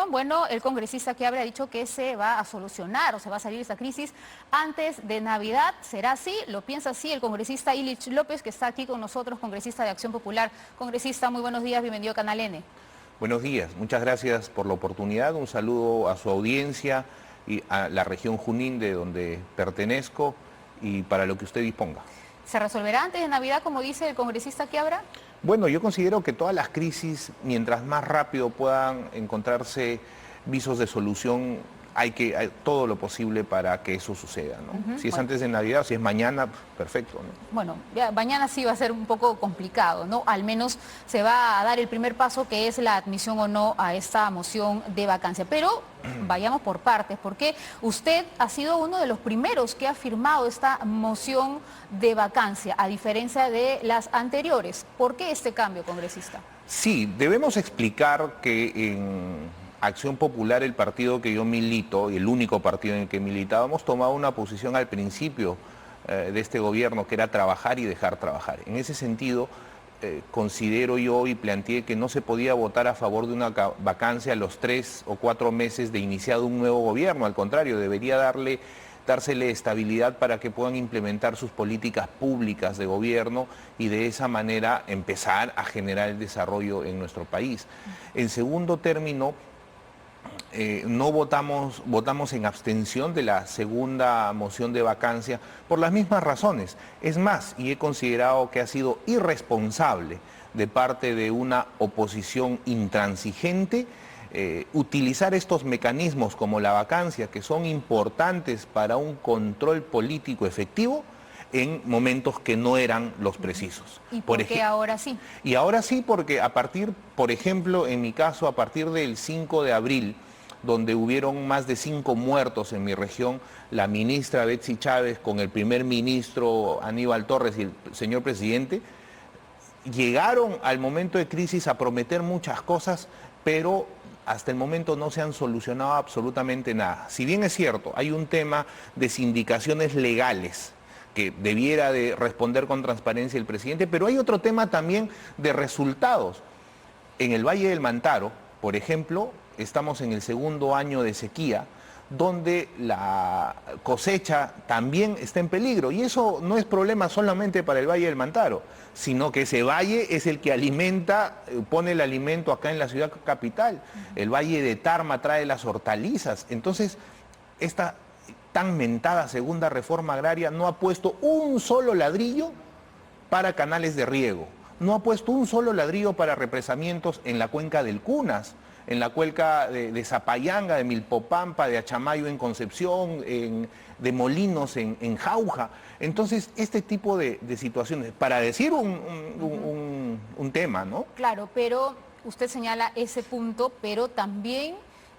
información, bueno, el congresista que habrá dicho que se va a solucionar o se va a salir de esta crisis antes de Navidad. ¿Será así? ¿Lo piensa así el congresista Illich López, que está aquí con nosotros, congresista de Acción Popular? Congresista, muy buenos días, bienvenido a Canal N. Buenos días, muchas gracias por la oportunidad. Un saludo a su audiencia y a la región Junín de donde pertenezco y para lo que usted disponga. ¿Se resolverá antes de Navidad, como dice el congresista que habrá? Bueno, yo considero que todas las crisis, mientras más rápido puedan encontrarse visos de solución, hay todo lo posible para que eso suceda, ¿no? Si es antes de Navidad o si es mañana, perfecto, ¿no? Bueno, ya mañana sí va a ser un poco complicado, ¿no? Al menos se va a dar el primer paso, que es la admisión o no a esta moción de vacancia. Pero vayamos por partes, porque usted ha sido uno de los primeros que ha firmado esta moción de vacancia, a diferencia de las anteriores. ¿Por qué este cambio, congresista? Sí, debemos explicar que en Acción Popular, el partido que yo milito, y el único partido en el que militábamos, tomaba una posición al principio de este gobierno, que era trabajar y dejar trabajar. En ese sentido, considero yo y planteé que no se podía votar a favor de una vacancia a los 3 o 4 meses de iniciado un nuevo gobierno. Al contrario, debería dársele estabilidad para que puedan implementar sus políticas públicas de gobierno y de esa manera empezar a generar el desarrollo en nuestro país. En segundo término, no votamos en abstención de la segunda moción de vacancia por las mismas razones. Es más, y he considerado que ha sido irresponsable de parte de una oposición intransigente utilizar estos mecanismos como la vacancia, que son importantes para un control político efectivo, en momentos que no eran los precisos. ¿Y por qué ahora sí? Y ahora sí, porque a partir, por ejemplo, en mi caso, a partir del 5 de abril, donde hubieron más de 5 muertos en mi región, la ministra Betsy Chávez con el primer ministro Aníbal Torres y el señor presidente, llegaron al momento de crisis a prometer muchas cosas, pero hasta el momento no se han solucionado absolutamente nada. Si bien es cierto, hay un tema de sindicaciones legales que debiera de responder con transparencia el presidente, pero hay otro tema también de resultados. En el Valle del Mantaro, por ejemplo, estamos en el segundo año de sequía, donde la cosecha también está en peligro. Y eso no es problema solamente para el Valle del Mantaro, sino que ese valle es el que alimenta, pone el alimento acá en la ciudad capital. El Valle de Tarma trae las hortalizas. Entonces, esta tan mentada segunda reforma agraria no ha puesto un solo ladrillo para canales de riego, no ha puesto un solo ladrillo para represamientos en la cuenca del Cunas, en la cuenca de Zapayanga, de Milpopampa, de Achamayo en Concepción, de Molinos en Jauja. Entonces, este tipo de situaciones, para decir un tema, ¿no? Claro, pero usted señala ese punto, pero también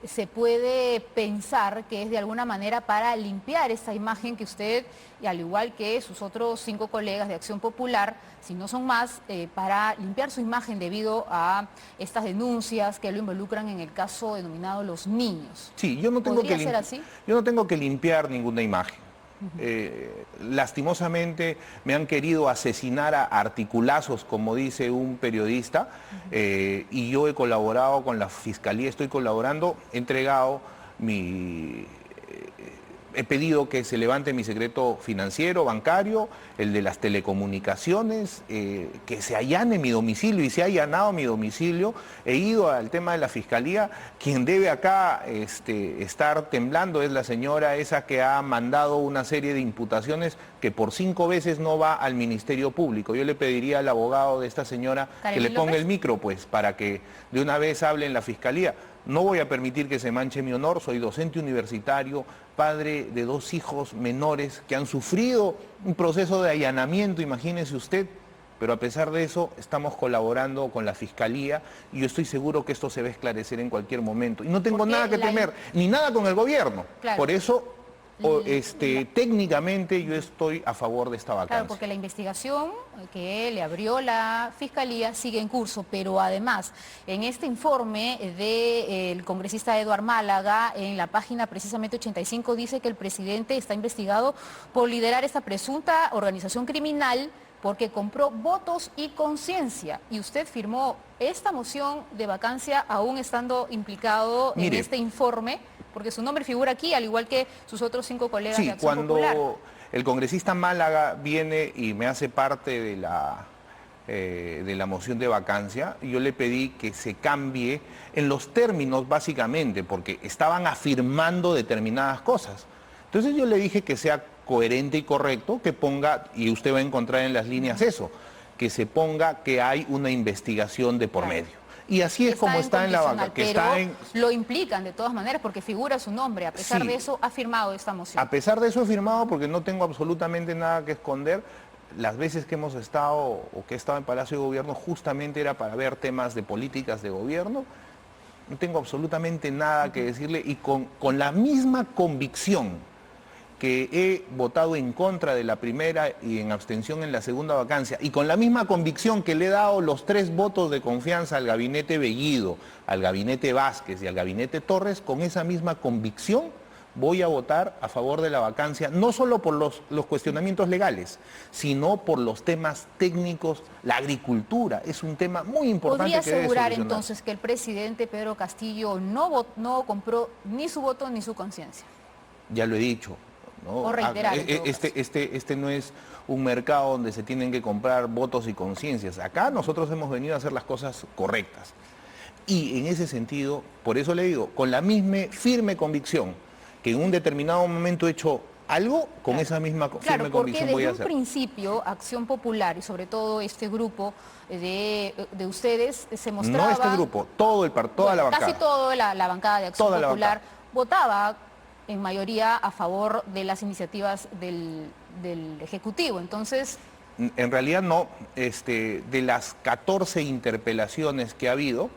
se puede pensar que es de alguna manera para limpiar esa imagen que usted, y al igual que sus otros 5 colegas de Acción Popular, si no son más, para limpiar su imagen debido a estas denuncias que lo involucran en el caso denominado Los Niños. Sí, yo no tengo que limpiar ninguna imagen. Lastimosamente me han querido asesinar a articulazos, como dice un periodista, y yo he colaborado con la Fiscalía, estoy colaborando, he entregado he pedido que se levante mi secreto financiero, bancario, el de las telecomunicaciones, que se allane mi domicilio, y se ha allanado mi domicilio. He ido al tema de la Fiscalía. Quien debe acá estar temblando es la señora esa que ha mandado una serie de imputaciones que por 5 veces no va al Ministerio Público. Yo le pediría al abogado de esta señora que le ponga el micro, pues, para que de una vez hable en la Fiscalía. No voy a permitir que se manche mi honor, soy docente universitario, padre de 2 hijos menores que han sufrido un proceso de allanamiento, imagínese usted, pero a pesar de eso estamos colaborando con la Fiscalía y yo estoy seguro que esto se va a esclarecer en cualquier momento. Y no tengo nada que temer, ni nada con el gobierno. Claro. Por eso, técnicamente yo estoy a favor de esta vacancia. Claro, porque la investigación que le abrió la Fiscalía sigue en curso, pero además, en este informe del congresista Eduard Málaga, en la página precisamente 85, dice que el presidente está investigado por liderar esta presunta organización criminal porque compró votos y conciencia. Y usted firmó esta moción de vacancia aún estando implicado en Mire, este informe, porque su nombre figura aquí, al igual que sus otros 5 colegas de sí, Acción Popular. cuando el congresista Málaga viene y me hace parte de la moción de vacancia, yo le pedí que se cambie en los términos básicamente, porque estaban afirmando determinadas cosas. Entonces yo le dije que sea coherente y correcto, que ponga, y usted va a encontrar en las líneas eso, que se ponga que hay una investigación de por medio. Y así es como está en la banca, que pero está en... lo implican de todas maneras porque figura su nombre. A pesar Sí. de eso ha firmado esta moción. A pesar de eso he firmado porque no tengo absolutamente nada que esconder. Las veces que hemos estado o que he estado en Palacio de Gobierno justamente era para ver temas de políticas de gobierno. No tengo absolutamente nada que decirle y con la misma convicción que he votado en contra de la primera y en abstención en la segunda vacancia, y con la misma convicción que le he dado los 3 votos de confianza al gabinete Bellido, al gabinete Vázquez y al gabinete Torres, con esa misma convicción voy a votar a favor de la vacancia, no solo por los cuestionamientos legales, sino por los temas técnicos. La agricultura es un tema muy importante ¿Podría que debe asegurar solucionar. entonces que el presidente Pedro Castillo no compró ni su voto ni su conciencia? Ya lo he dicho. ¿No? O reiterar, en todo Este no es un mercado donde se tienen que comprar votos y conciencias. Acá nosotros hemos venido a hacer las cosas correctas. Y en ese sentido, por eso le digo, con la misma firme convicción que en un determinado momento he hecho algo, con esa misma firme convicción voy a hacer. Desde un principio, Acción Popular y sobre todo este grupo de ustedes se mostraba... No este grupo, toda la bancada. Casi toda la bancada de Acción Popular votaba en mayoría a favor de las iniciativas del Ejecutivo. Entonces... En realidad no, de las 14 interpelaciones que ha habido,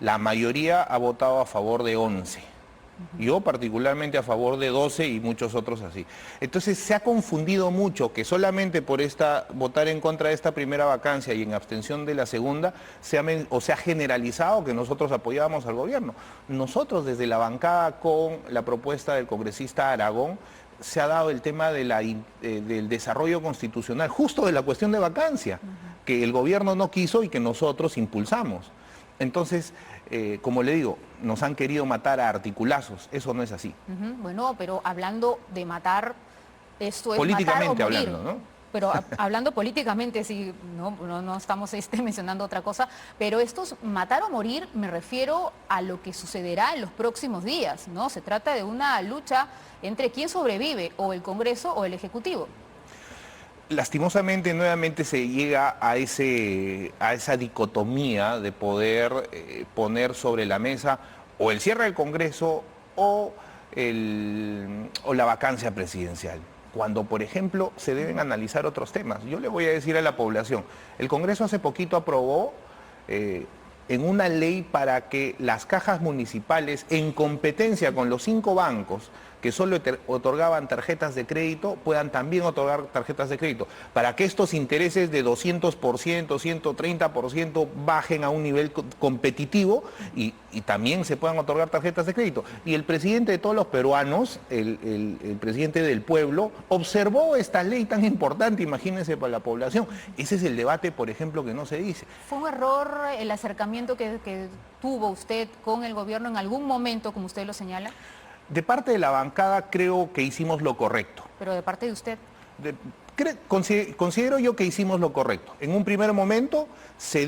la mayoría ha votado a favor de 11. Yo particularmente a favor de 12 y muchos otros así. Entonces se ha confundido mucho que solamente por votar en contra de esta primera vacancia y en abstención de la segunda, se ha generalizado que nosotros apoyábamos al gobierno. Nosotros desde la bancada con la propuesta del congresista Aragón, se ha dado el tema del desarrollo constitucional, justo de la cuestión de vacancia, que el gobierno no quiso y que nosotros impulsamos. Entonces, como le digo, nos han querido matar a articulazos, eso no es así. Bueno, pero hablando de matar, esto es políticamente matar o morir. hablando, ¿no? Pero hablando políticamente, sí, no estamos mencionando otra cosa, pero estos matar o morir me refiero a lo que sucederá en los próximos días, ¿no? Se trata de una lucha entre quién sobrevive, o el Congreso o el Ejecutivo. Lastimosamente nuevamente se llega a esa dicotomía de poder poner sobre la mesa o el cierre del Congreso o la vacancia presidencial, cuando por ejemplo se deben analizar otros temas. Yo le voy a decir a la población, el Congreso hace poquito aprobó en una ley para que las cajas municipales, en competencia con los 5 bancos que solo otorgaban tarjetas de crédito, puedan también otorgar tarjetas de crédito, para que estos intereses de 200%, 130% bajen a un nivel competitivo y también se puedan otorgar tarjetas de crédito. Y el presidente de todos los peruanos, el presidente del pueblo, observó esta ley tan importante, imagínense, para la población. Ese es el debate, por ejemplo, que no se dice. ¿Fue un error el acercamiento que tuvo usted con el gobierno en algún momento, como usted lo señala? De parte de la bancada creo que hicimos lo correcto. ¿Pero de parte de usted? Considero yo que hicimos lo correcto. En un primer momento se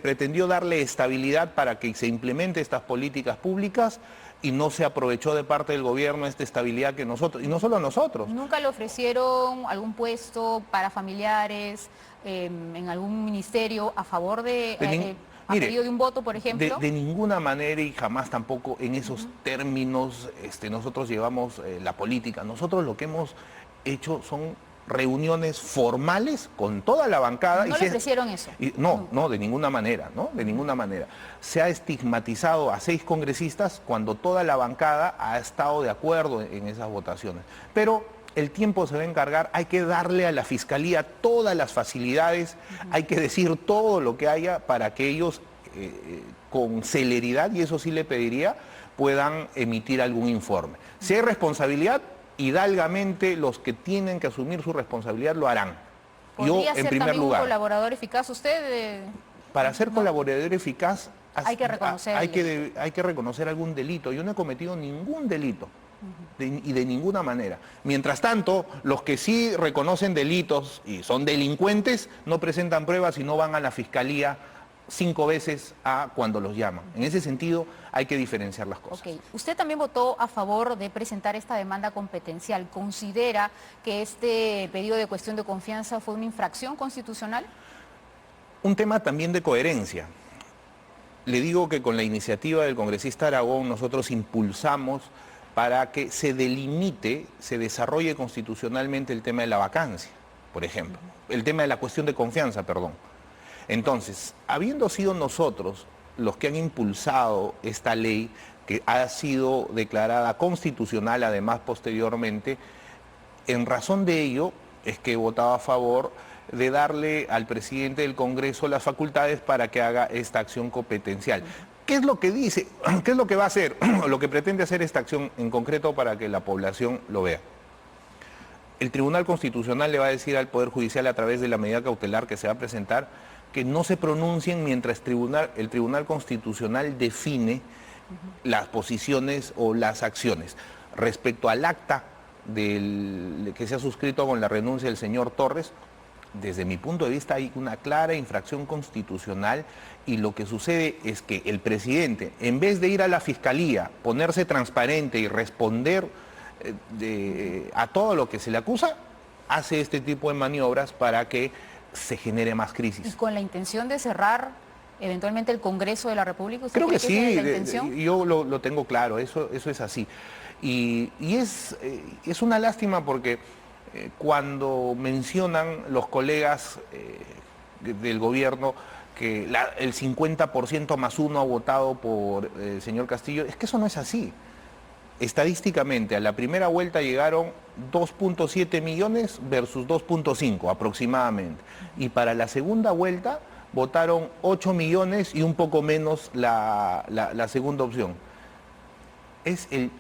pretendió darle estabilidad para que se implemente estas políticas públicas y no se aprovechó de parte del gobierno esta estabilidad que nosotros, y no solo nosotros. ¿Nunca le ofrecieron algún puesto para familiares en algún ministerio a favor de... ¿A pedido de un voto, por ejemplo? De ninguna manera y jamás tampoco en esos términos nosotros llevamos la política. Nosotros lo que hemos hecho son reuniones formales con toda la bancada. ¿No le ofrecieron eso? No, de ninguna manera, ¿no? De ninguna manera. Se ha estigmatizado a 6 congresistas cuando toda la bancada ha estado de acuerdo en esas votaciones. Pero el tiempo se va a encargar, hay que darle a la Fiscalía todas las facilidades, hay que decir todo lo que haya para que ellos con celeridad, y eso sí le pediría, puedan emitir algún informe. Si hay responsabilidad, hidalgamente los que tienen que asumir su responsabilidad lo harán. ¿Podría en ser primer también un lugar, colaborador eficaz usted? para ser colaborador eficaz Hay que reconocerlo. hay que reconocer algún delito. Yo no he cometido ningún delito. Y de ninguna manera. Mientras tanto, los que sí reconocen delitos y son delincuentes no presentan pruebas y no van a la fiscalía 5 veces a cuando los llaman. En ese sentido hay que diferenciar las cosas. Ok. Usted también votó a favor de presentar esta demanda competencial. ¿Considera que este pedido de cuestión de confianza fue una infracción constitucional? Un tema también de coherencia. Le digo que con la iniciativa del congresista Aragón nosotros impulsamos para que se delimite, se desarrolle constitucionalmente el tema de la vacancia, por ejemplo, el tema de la cuestión de confianza, perdón. Entonces, habiendo sido nosotros los que han impulsado esta ley, que ha sido declarada constitucional además posteriormente, en razón de ello es que he votado a favor de darle al presidente del Congreso las facultades para que haga esta acción competencial. ¿Qué es lo que dice? ¿Qué es lo que va a hacer? Lo que pretende hacer esta acción en concreto para que la población lo vea. El Tribunal Constitucional le va a decir al Poder Judicial a través de la medida cautelar que se va a presentar que no se pronuncien mientras el Tribunal Constitucional define las posiciones o las acciones. Respecto al acta que se ha suscrito con la renuncia del señor Torres, desde mi punto de vista hay una clara infracción constitucional y lo que sucede es que el presidente, en vez de ir a la fiscalía, ponerse transparente y responder a todo lo que se le acusa, hace este tipo de maniobras para que se genere más crisis. ¿Y con la intención de cerrar eventualmente el Congreso de la República? Creo que sí, esa es la intención? yo lo tengo claro, eso es así. Y es una lástima porque cuando mencionan los colegas del gobierno que el 50% más uno ha votado por el señor Castillo, es que eso no es así. Estadísticamente, a la primera vuelta llegaron 2.7 millones versus 2.5 aproximadamente. Y para la segunda vuelta votaron 8 millones y un poco menos la segunda opción.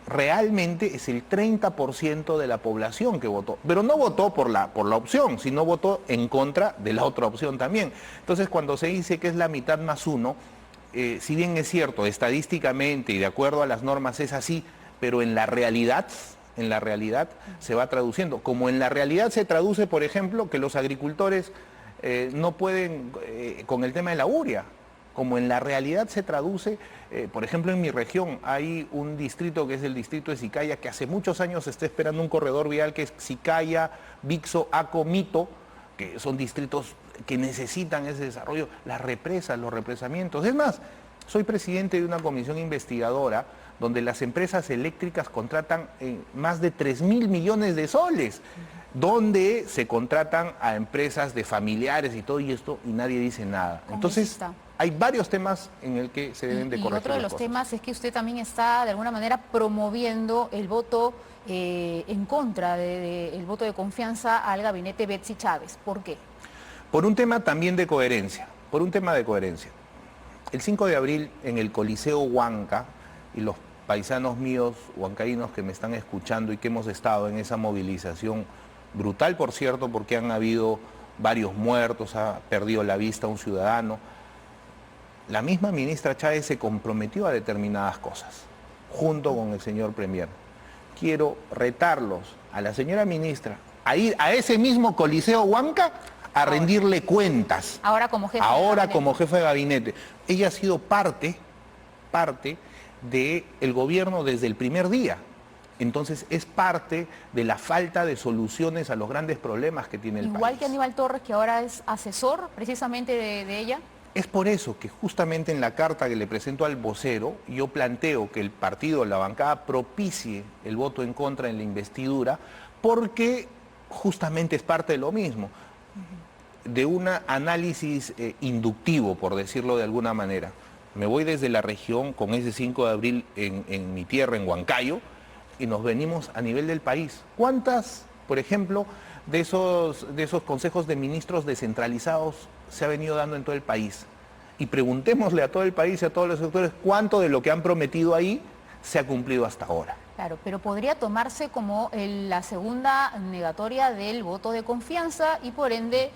Realmente es el 30% de la población que votó, pero no votó por la opción, sino votó en contra de la otra opción también. Entonces, cuando se dice que es la mitad más uno, si bien es cierto, estadísticamente y de acuerdo a las normas es así, pero en la realidad se va traduciendo. Como en la realidad se traduce, por ejemplo, que los agricultores no pueden con el tema de la urea. Como en la realidad se traduce, por ejemplo, en mi región hay un distrito que es el distrito de Sicaya, que hace muchos años está esperando un corredor vial que es Sicaya, Bixo, Aco, Mito, que son distritos que necesitan ese desarrollo, las represas, los represamientos. Es más, soy presidente de una comisión investigadora donde las empresas eléctricas contratan más de 3.000 millones de soles, donde se contratan a empresas de familiares y todo esto y nadie dice nada. Entonces, hay varios temas en el que se deben de corregir. Y otro de los temas es que usted también está de alguna manera promoviendo el voto en contra del voto de confianza al gabinete Betsy Chávez. ¿Por qué? Por un tema también de coherencia, El 5 de abril en el Coliseo Huanca, y los paisanos míos huancaínos que me están escuchando y que hemos estado en esa movilización brutal, por cierto, porque han habido varios muertos, ha perdido la vista un ciudadano. La misma ministra Chávez se comprometió a determinadas cosas, junto con el señor Premier. Quiero retarlos a la señora ministra a ir a ese mismo Coliseo Huanca a rendirle cuentas. Ahora como jefe de gabinete. Ella ha sido parte del gobierno desde el primer día. Entonces es parte de la falta de soluciones a los grandes problemas que tiene el país. Igual que Aníbal Torres, que ahora es asesor precisamente de ella. Es por eso que justamente en la carta que le presento al vocero, yo planteo que el partido, la bancada, propicie el voto en contra en la investidura, porque justamente es parte de lo mismo, de un análisis inductivo, por decirlo de alguna manera. Me voy desde la región con ese 5 de abril en mi tierra, en Huancayo, y nos venimos a nivel del país. ¿Cuántas, por ejemplo, de esos consejos de ministros descentralizados se ha venido dando en todo el país? Y preguntémosle a todo el país y a todos los sectores cuánto de lo que han prometido ahí se ha cumplido hasta ahora. Claro, pero podría tomarse como la segunda negatoria del voto de confianza y por ende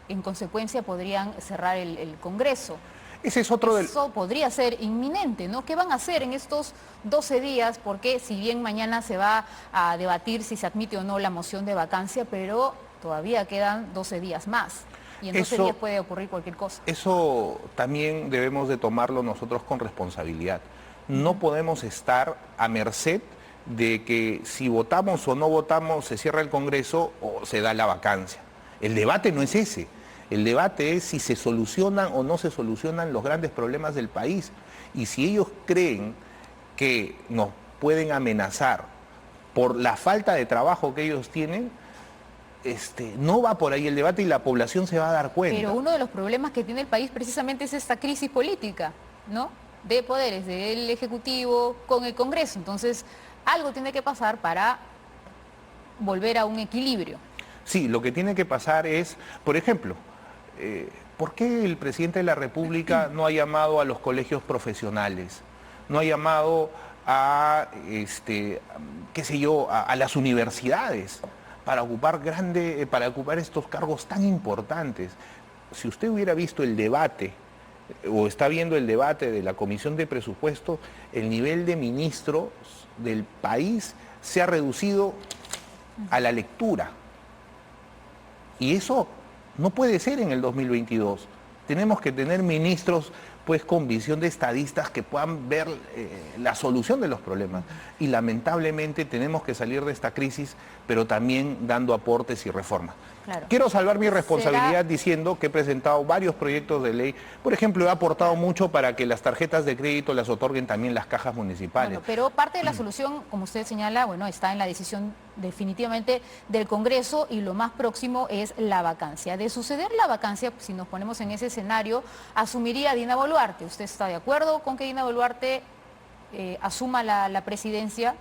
en consecuencia podrían cerrar el Congreso. Ese es otro del... Eso podría ser inminente, ¿no? ¿Qué van a hacer en estos 12 días? Porque si bien mañana se va a debatir si se admite o no la moción de vacancia, pero todavía quedan 12 días más. Y en 12 días puede ocurrir cualquier cosa. Eso también debemos de tomarlo nosotros con responsabilidad. No podemos estar a merced de que si votamos o no votamos se cierra el Congreso o se da la vacancia. El debate no es ese. El debate es si se solucionan o no se solucionan los grandes problemas del país. Y si ellos creen que nos pueden amenazar por la falta de trabajo que ellos tienen, no va por ahí el debate y la población se va a dar cuenta. Pero uno de los problemas que tiene el país precisamente es esta crisis política, ¿no? De poderes, del Ejecutivo con el Congreso. Entonces, algo tiene que pasar para volver a un equilibrio. Sí, lo que tiene que pasar es, por ejemplo, ¿por qué el presidente de la República no ha llamado a los colegios profesionales? No ha llamado a, qué sé yo, a las universidades para ocupar estos cargos tan importantes. Si usted hubiera visto el debate, o está viendo el debate de la Comisión de Presupuesto, el nivel de ministros del país se ha reducido a la lectura. Y eso no puede ser en el 2022. Tenemos que tener ministros pues con visión de estadistas que puedan ver la solución de los problemas. Y lamentablemente tenemos que salir de esta crisis, pero también dando aportes y reformas. Claro. Quiero salvar mi responsabilidad diciendo que he presentado varios proyectos de ley. Por ejemplo, he aportado mucho para que las tarjetas de crédito las otorguen también las cajas municipales. Bueno, pero parte de la solución, como usted señala, bueno, está en la decisión definitivamente del Congreso y lo más próximo es la vacancia. De suceder la vacancia, si nos ponemos en ese escenario, asumiría Dina Boluarte. ¿Usted está de acuerdo con que Dina Boluarte asuma la presidencia?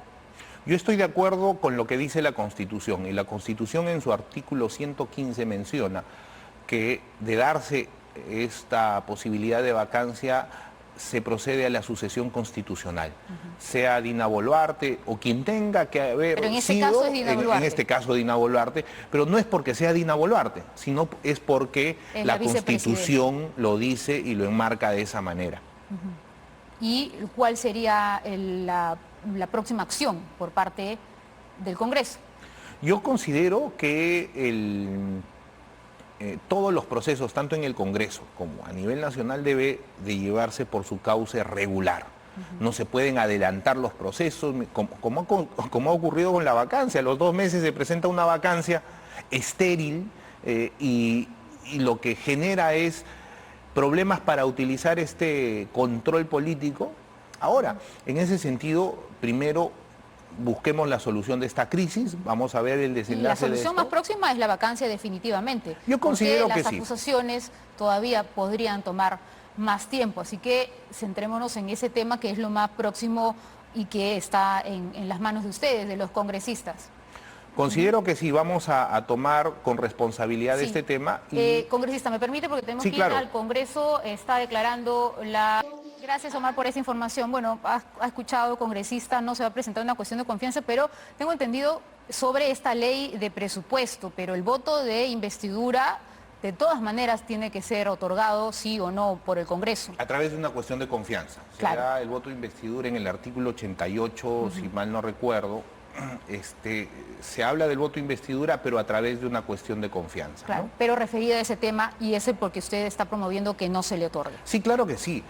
Yo estoy de acuerdo con lo que dice la Constitución, y la Constitución en su artículo 115 menciona que de darse esta posibilidad de vacancia se procede a la sucesión constitucional, sea Dina Boluarte o quien tenga que haber pero en este sido, caso es Dina Boluarte. en este caso Dina Boluarte, pero no es porque sea Dina Boluarte, sino es porque es la Constitución lo dice y lo enmarca de esa manera. ¿Y cuál sería la próxima acción por parte del Congreso? Yo considero que todos los procesos, tanto en el Congreso como a nivel nacional, debe de llevarse por su cauce regular. No se pueden adelantar los procesos, como ha ocurrido con la vacancia. A los 2 meses se presenta una vacancia estéril y lo que genera es problemas para utilizar este control político. Ahora, en ese sentido, primero busquemos la solución de esta crisis, vamos a ver el desenlace de esto. La solución más próxima es la vacancia definitivamente. Yo considero que sí. Las acusaciones todavía podrían tomar más tiempo, así que centrémonos en ese tema que es lo más próximo y que está en las manos de ustedes, de los congresistas. Considero que sí, vamos a tomar con responsabilidad este tema. Congresista, ¿me permite? Porque tenemos que ir al Congreso, está declarando la... Gracias, Omar, por esa información. Bueno, ha escuchado, congresista, no se va a presentar una cuestión de confianza, pero tengo entendido sobre esta ley de presupuesto, pero el voto de investidura de todas maneras tiene que ser otorgado, sí o no, por el Congreso. A través de una cuestión de confianza. Claro. Será el voto de investidura en el artículo 88, si mal no recuerdo. Se habla del voto de investidura, pero a través de una cuestión de confianza. Claro, ¿no? pero referido a ese tema, y ese porque usted está promoviendo que no se le otorgue. Sí, claro que sí.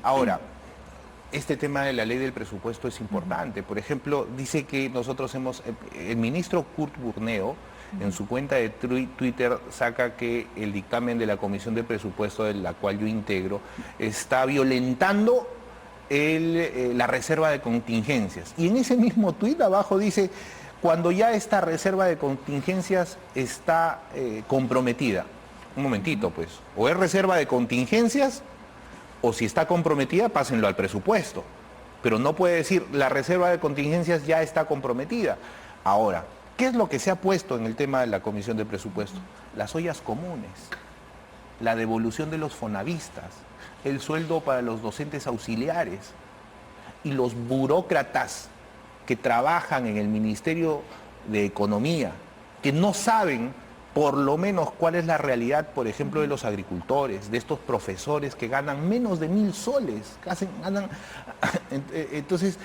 Ahora, este tema de la ley del presupuesto es importante. Por ejemplo, dice que nosotros el ministro Kurt Burneo, en su cuenta de Twitter, saca que el dictamen de la Comisión de Presupuesto, de la cual yo integro, está violentando la reserva de contingencias. Y en ese mismo tuit abajo dice, cuando ya esta reserva de contingencias está comprometida. Un momentito, pues, o es reserva de contingencias, o si está comprometida, pásenlo al presupuesto. Pero no puede decir, la reserva de contingencias ya está comprometida. Ahora, ¿qué es lo que se ha puesto en el tema de la Comisión de Presupuesto? Las ollas comunes, la devolución de los fonavistas, el sueldo para los docentes auxiliares y los burócratas que trabajan en el Ministerio de Economía, que no saben por lo menos cuál es la realidad, por ejemplo, de los agricultores, de estos profesores que ganan menos de 1.000 soles. Entonces,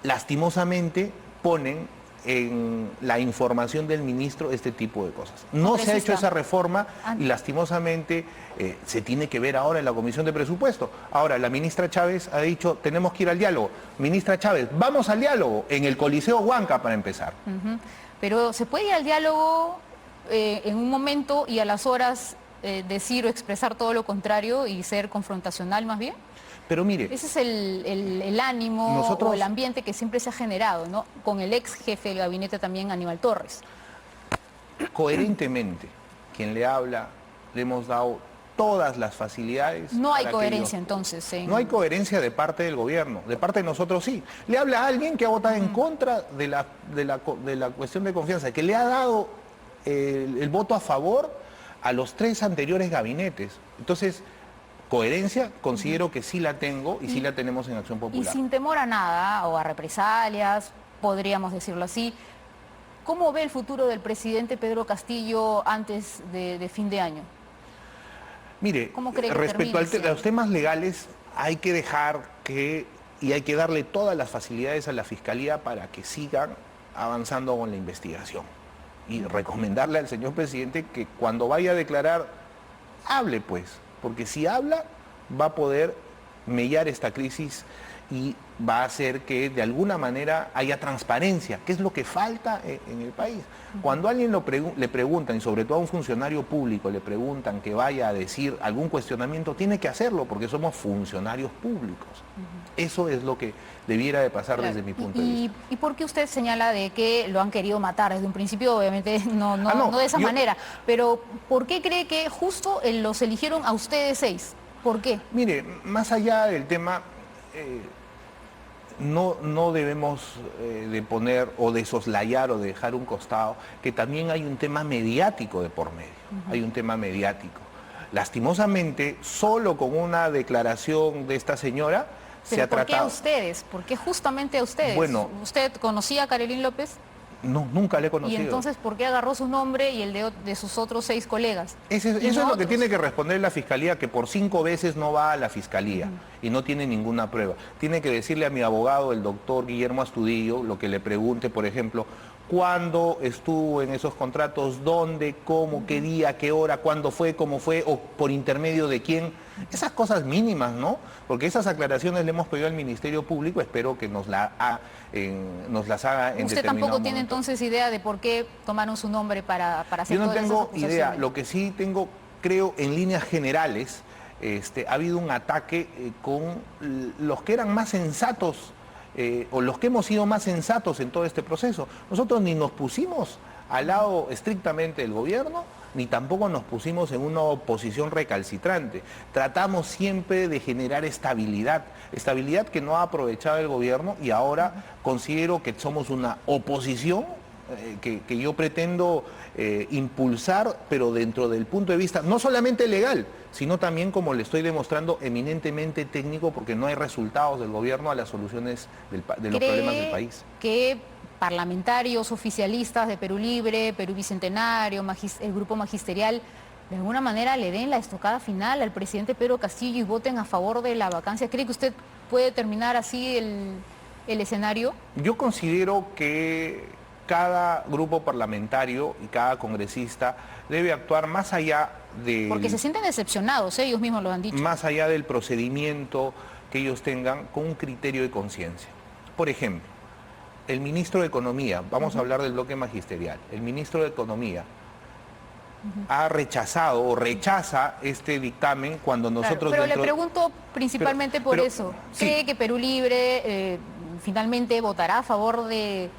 lastimosamente, ponen en la información del ministro este tipo de cosas. No se ha hecho esa reforma y lastimosamente se tiene que ver ahora en la Comisión de Presupuesto. Ahora, la ministra Chávez ha dicho, tenemos que ir al diálogo. Ministra Chávez, vamos al diálogo en el Coliseo Huanca para empezar. Pero ¿se puede ir al diálogo en un momento y a las horas decir o expresar todo lo contrario y ser confrontacional más bien? Pero mire, ese es el ánimo o el ambiente que siempre se ha generado, ¿no? Con el ex jefe del gabinete también, Aníbal Torres. Coherentemente, quien le habla, le hemos dado todas las facilidades. No hay coherencia entonces. No hay coherencia de parte del gobierno, de parte de nosotros sí. Le habla a alguien que ha votado en contra de la cuestión de confianza, que le ha dado el voto a favor a los 3 anteriores gabinetes. Entonces, coherencia considero que sí la tengo y sí la tenemos en Acción Popular. Y sin temor a nada o a represalias, podríamos decirlo así, ¿cómo ve el futuro del presidente Pedro Castillo antes de fin de año? Mire, respecto a los temas legales, hay que dejar y hay que darle todas las facilidades a la Fiscalía para que sigan avanzando con la investigación. Y recomendarle al señor presidente que cuando vaya a declarar, hable pues, porque si habla va a poder mellar esta crisis y va a hacer que de alguna manera haya transparencia, que es lo que falta en el país. Cuando a alguien le preguntan, y sobre todo a un funcionario público le preguntan que vaya a decir algún cuestionamiento, tiene que hacerlo porque somos funcionarios públicos. Eso es lo que debiera de pasar desde mi punto de vista. ¿Y por qué usted señala de que lo han querido matar desde un principio? Obviamente no de esa manera, pero ¿por qué cree que justo los eligieron a ustedes 6? ¿Por qué? Mire, más allá del tema... No debemos de poner o de soslayar o de dejar un costado que también hay un tema mediático de por medio, hay un tema mediático. Lastimosamente, solo con una declaración de esta señora se ha tratado... ¿Por qué a ustedes? ¿Por qué justamente a ustedes? Bueno, ¿usted conocía a Carolyn López? No, nunca le he conocido. ¿Y entonces por qué agarró su nombre y el de sus otros 6 colegas? Eso es lo que tiene que responder la Fiscalía, que por 5 veces no va a la Fiscalía y no tiene ninguna prueba. Tiene que decirle a mi abogado, el doctor Guillermo Astudillo, lo que le pregunte, por ejemplo, cuándo estuvo en esos contratos, dónde, cómo, qué día, qué hora, cuándo fue, cómo fue, o por intermedio de quién. Esas cosas mínimas, ¿no? Porque esas aclaraciones le hemos pedido al Ministerio Público, espero que nos las haga en determinado ¿Usted tampoco momento. tiene entonces idea de por qué tomaron su nombre para hacer Yo no todas esas tengo acusaciones? idea, lo que sí tengo, creo, en líneas generales, ha habido un ataque con los que eran más sensatos, o los que hemos sido más sensatos en todo este proceso. Nosotros ni nos pusimos al lado estrictamente del gobierno, ni tampoco nos pusimos en una oposición recalcitrante. Tratamos siempre de generar estabilidad que no ha aprovechado el gobierno y ahora considero que somos una oposición que yo pretendo impulsar, pero dentro del punto de vista no solamente legal, sino también, como le estoy demostrando, eminentemente técnico, porque no hay resultados del gobierno a las soluciones de los problemas del país. ¿Que parlamentarios oficialistas de Perú Libre, Perú Bicentenario, el grupo magisterial, de alguna manera le den la estocada final al presidente Pedro Castillo y voten a favor de la vacancia? ¿Cree que usted puede terminar así el escenario? Yo considero que cada grupo parlamentario y cada congresista debe actuar más allá de... Porque se sienten decepcionados, ellos mismos lo han dicho. Más allá del procedimiento que ellos tengan con un criterio de conciencia. Por ejemplo, el ministro de Economía, vamos a hablar del bloque magisterial, el ministro de Economía ha rechazado o rechaza este dictamen cuando nosotros... Claro, pero le pregunto principalmente por eso. ¿Cree sí, que Perú Libre finalmente votará a favor de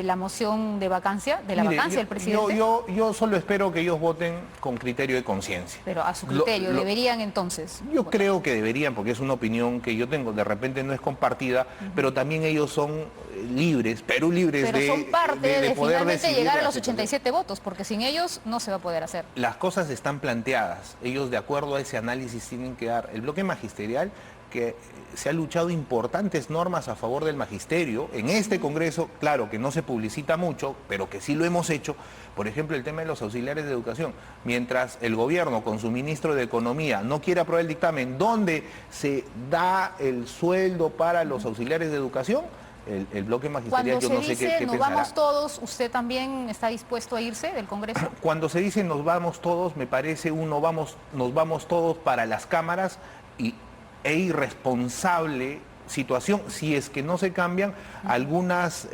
la moción de vacancia, vacancia del presidente? Yo solo espero que ellos voten con criterio de conciencia. Pero a su criterio, ¿deberían entonces? Yo creo que deberían, porque es una opinión que yo tengo, de repente no es compartida, pero también ellos son libres, Perú libres, pero son parte de poder finalmente llegar a los 87 votos, porque sin ellos no se va a poder hacer. Las cosas están planteadas, ellos de acuerdo a ese análisis tienen que dar. El bloque magisterial que se ha luchado importantes normas a favor del magisterio. En este Congreso, claro que no se publicita mucho, pero que sí lo hemos hecho. Por ejemplo, el tema de los auxiliares de educación. Mientras el gobierno con su ministro de Economía no quiere aprobar el dictamen donde se da el sueldo para los auxiliares de educación, el bloque magisterial, Cuando yo no se sé dice qué nos pensará. vamos todos, ¿usted también está dispuesto a irse del Congreso? Cuando se dice nos vamos todos, me parece nos vamos todos para las cámaras e irresponsable situación si es que no se cambian algunas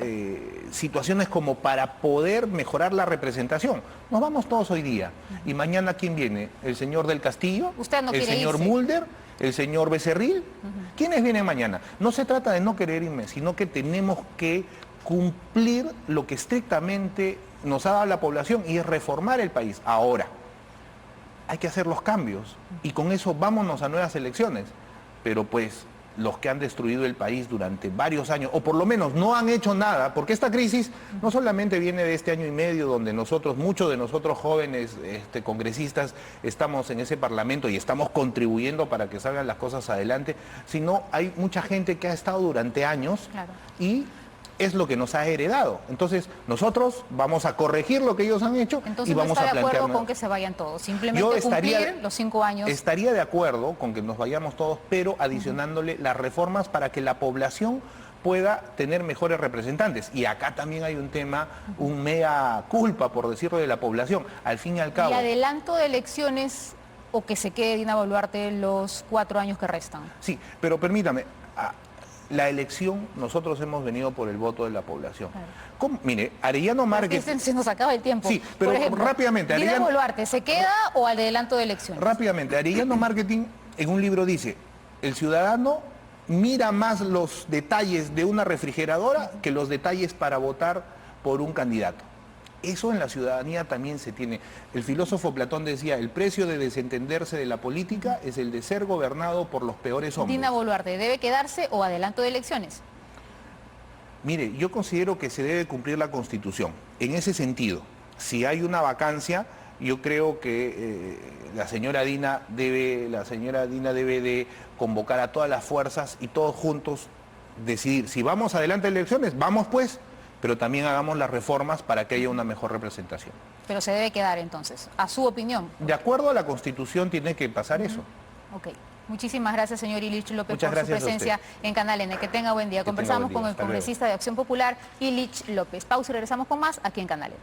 situaciones como para poder mejorar la representación. Nos vamos todos hoy día. Y mañana, ¿quién viene? ¿El señor del Castillo? Usted no ¿El quiere señor irse. Mulder? ¿El señor Becerril? ¿Quiénes vienen mañana? No se trata de no querer irme, sino que tenemos que cumplir lo que estrictamente nos ha dado la población y es reformar el país. Ahora, hay que hacer los cambios y con eso vámonos a nuevas elecciones. Pero pues los que han destruido el país durante varios años, o por lo menos no han hecho nada, porque esta crisis no solamente viene de este año y medio donde muchos de nosotros jóvenes congresistas estamos en ese parlamento y estamos contribuyendo para que salgan las cosas adelante, sino hay mucha gente que ha estado durante años Claro. y es lo que nos ha heredado. Entonces nosotros vamos a corregir lo que ellos han hecho Entonces y no vamos está a de acuerdo plantear. con que se vayan todos, simplemente Yo cumplir los 5 años. Estaría de acuerdo con que nos vayamos todos, pero adicionándole las reformas para que la población pueda tener mejores representantes. Y acá también hay un tema, un mea culpa, por decirlo, de la población. Al fin y al cabo. ¿Y adelanto de elecciones o que se quede Dina Boluarte los 4 años que restan? Sí, pero permítame. La elección, nosotros hemos venido por el voto de la población. Claro. Mire, Arellano Márquez... Se nos acaba el tiempo. Sí, pero Por ejemplo, rápidamente, Dina Arellano... Boluarte, ¿se queda o adelanto de elecciones? Rápidamente, Arellano Marketing en un libro dice, el ciudadano mira más los detalles de una refrigeradora que los detalles para votar por un candidato. Eso en la ciudadanía también se tiene. El filósofo Platón decía, el precio de desentenderse de la política es el de ser gobernado por los peores hombres. Dina Boluarte, ¿debe quedarse o adelanto de elecciones? Mire, yo considero que se debe cumplir la Constitución. En ese sentido, si hay una vacancia, yo creo que la señora Dina debe de convocar a todas las fuerzas y todos juntos decidir. Si vamos adelante de elecciones, vamos pues, pero también hagamos las reformas para que haya una mejor representación. Pero se debe quedar entonces, a su opinión. De acuerdo a la Constitución tiene que pasar eso. Ok. Muchísimas gracias, señor Ilich López, Muchas por su gracias a presencia en Canal N. Que tenga buen día. Que tenga Conversamos buen día. con el Hasta luego. congresista de Acción Popular, Ilich López. Pausa y regresamos con más aquí en Canal N.